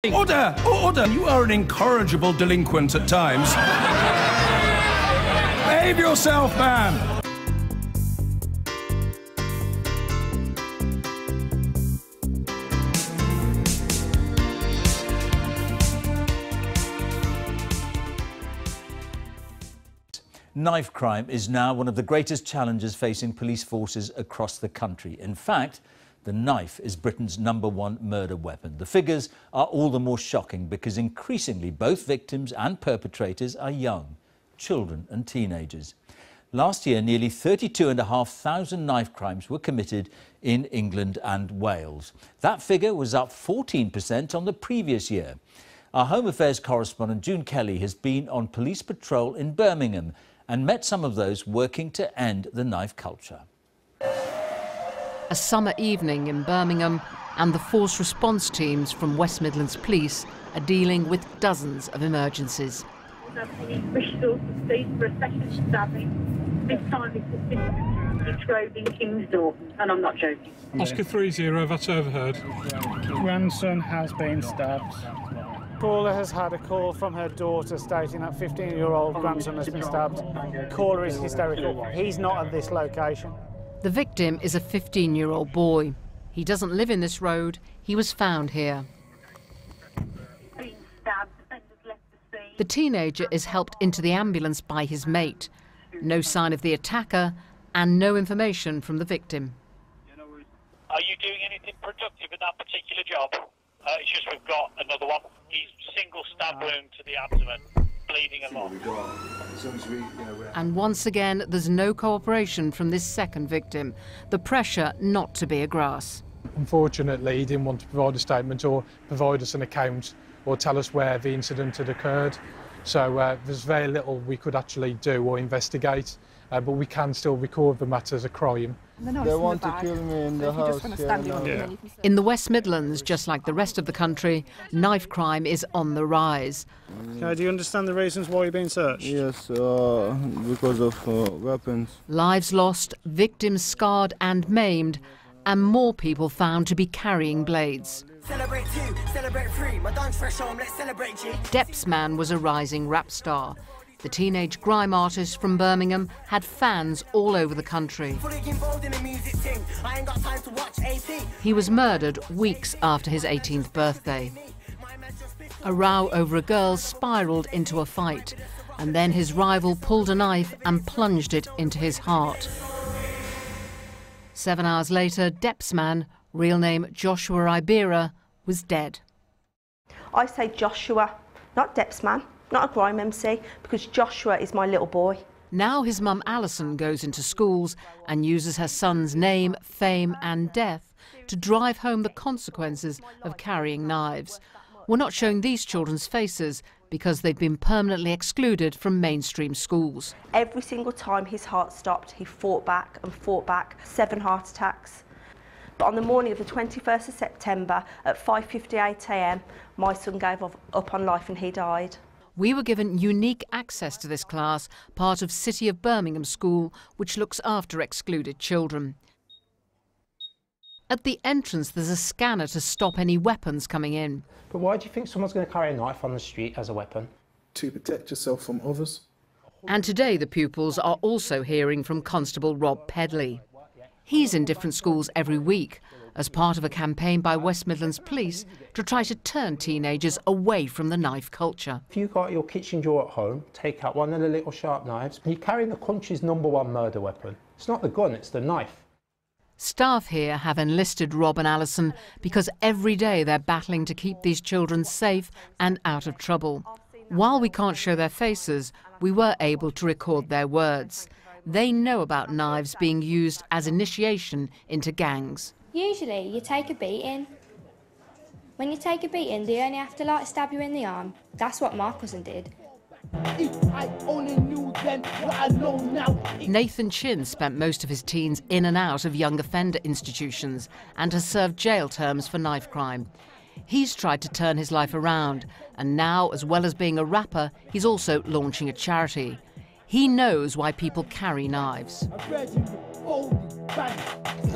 Order! Order! You are an incorrigible delinquent at times. Behave yourself, man! Knife crime is now one of the greatest challenges facing police forces across the country. In fact, the knife is Britain's #1 murder weapon. The figures are all the more shocking because increasingly both victims and perpetrators are young, children and teenagers. Last year, nearly 32,500 knife crimes were committed in England and Wales. That figure was up 14% on the previous year. Our Home Affairs correspondent June Kelly has been on police patrol in Birmingham and met some of those working to end the knife culture. A summer evening in Birmingham, and the force response teams from West Midlands Police are dealing with dozens of emergencies. Bristol Police for a second stabbing. This time it's Grove in Kingsdorp, and I'm not joking. Oscar 30, that's overheard. Grandson has been stabbed. Caller has had a call from her daughter stating that 15-year-old grandson has been stabbed. Caller is hysterical. He's not at this location. The victim is a 15-year-old boy. He doesn't live in this road. He was found here. The teenager is helped into the ambulance by his mate. No sign of the attacker and no information from the victim. Are you doing anything productive in that particular job? It's just we've got another one. He's single stab wound to the abdomen, bleeding a lot. And once again, there's no cooperation from this second victim. The pressure not to be a grass. Unfortunately, he didn't want to provide a statement or provide us an account or tell us where the incident had occurred. So there's very little we could actually do or investigate, but we can still record the matter as a crime. They want to kill me in the house. In the West Midlands, just like the rest of the country, knife crime is on the rise. Do you understand the reasons why you're being searched? Yes, because of weapons. Lives lost, victims scarred and maimed, and more people found to be carrying blades. Celebrate 2, celebrate 3, my dance fresh home, let's celebrate G. Depsman was a rising rap star. The teenage grime artist from Birmingham had fans all over the country. He was murdered weeks after his 18th birthday. A row over a girl spiralled into a fight, and then his rival pulled a knife and plunged it into his heart. 7 hours later, Depsman, real name Joshua Ibera, was dead. I say Joshua, not Depsman. Not a grime MC, because Joshua is my little boy. Now his mum Alison goes into schools and uses her son's name, fame and death to drive home the consequences of carrying knives. We're not showing these children's faces because they've been permanently excluded from mainstream schools. Every single time his heart stopped, he fought back and fought back, 7 heart attacks. But on the morning of the 21st of September at 5:58 AM, my son gave up on life and he died. We were given unique access to this class, part of City of Birmingham School, which looks after excluded children. At the entrance, there's a scanner to stop any weapons coming in. But why do you think someone's going to carry a knife on the street as a weapon? To protect yourself from others. And today the pupils are also hearing from Constable Rob Pedley. He's in different schools every week as part of a campaign by West Midlands Police to try to turn teenagers away from the knife culture. If you've got your kitchen drawer at home, take out one of the little sharp knives, you're carrying the country's #1 murder weapon. It's not the gun, it's the knife. Staff here have enlisted Rob and Alison because every day they're battling to keep these children safe and out of trouble. While we can't show their faces, we were able to record their words. They know about knives being used as initiation into gangs. Usually you take a beating. When you take a beating, they only have to stab you in the arm. That's what my cousin did. Nathan Chin spent most of his teens in and out of young offender institutions and has served jail terms for knife crime. He's tried to turn his life around, and now, as well as being a rapper, he's also launching a charity. He knows why people carry knives.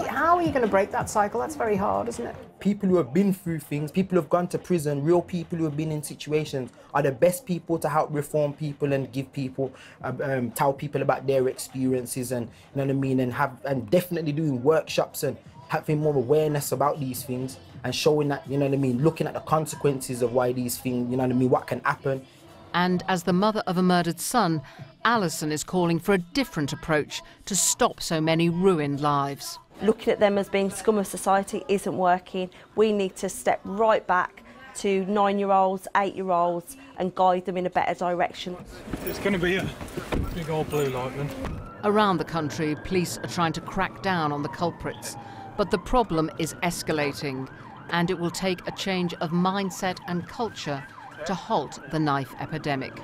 How are you going to break that cycle? That's very hard, isn't it? People who have been through things, people who have gone to prison, real people who have been in situations are the best people to help reform people and give people, tell people about their experiences, and you know what I mean, and definitely doing workshops and having more awareness about these things and showing that, you know what I mean, looking at the consequences of why these things, you know what I mean, what can happen. And as the mother of a murdered son, Alison is calling for a different approach to stop so many ruined lives. Looking at them as being scum of society isn't working. We need to step right back to 9-year-olds, 8-year-olds and guide them in a better direction. It's going to be a big old blue light then. Around the country, police are trying to crack down on the culprits, but the problem is escalating, and it will take a change of mindset and culture to halt the knife epidemic.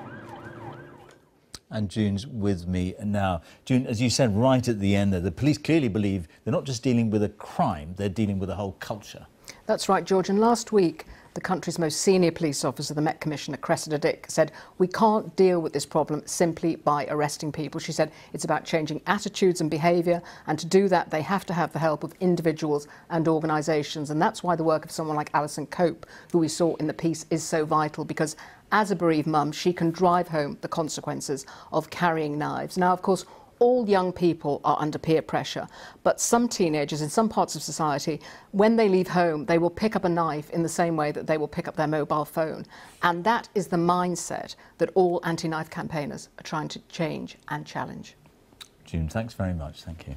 And June's with me now. June, as you said right at the end there, the police clearly believe they're not just dealing with a crime, they're dealing with a whole culture. That's right, George. And last week, the country's most senior police officer, the Met Commissioner, Cressida Dick, said, we can't deal with this problem simply by arresting people. She said it's about changing attitudes and behaviour, and to do that, they have to have the help of individuals and organisations. And that's why the work of someone like Alison Cope, who we saw in the piece, is so vital, because as a bereaved mum, she can drive home the consequences of carrying knives. Now, of course, all young people are under peer pressure, but some teenagers in some parts of society, when they leave home, they will pick up a knife in the same way that they will pick up their mobile phone. And that is the mindset that all anti-knife campaigners are trying to change and challenge. June, thanks very much. Thank you.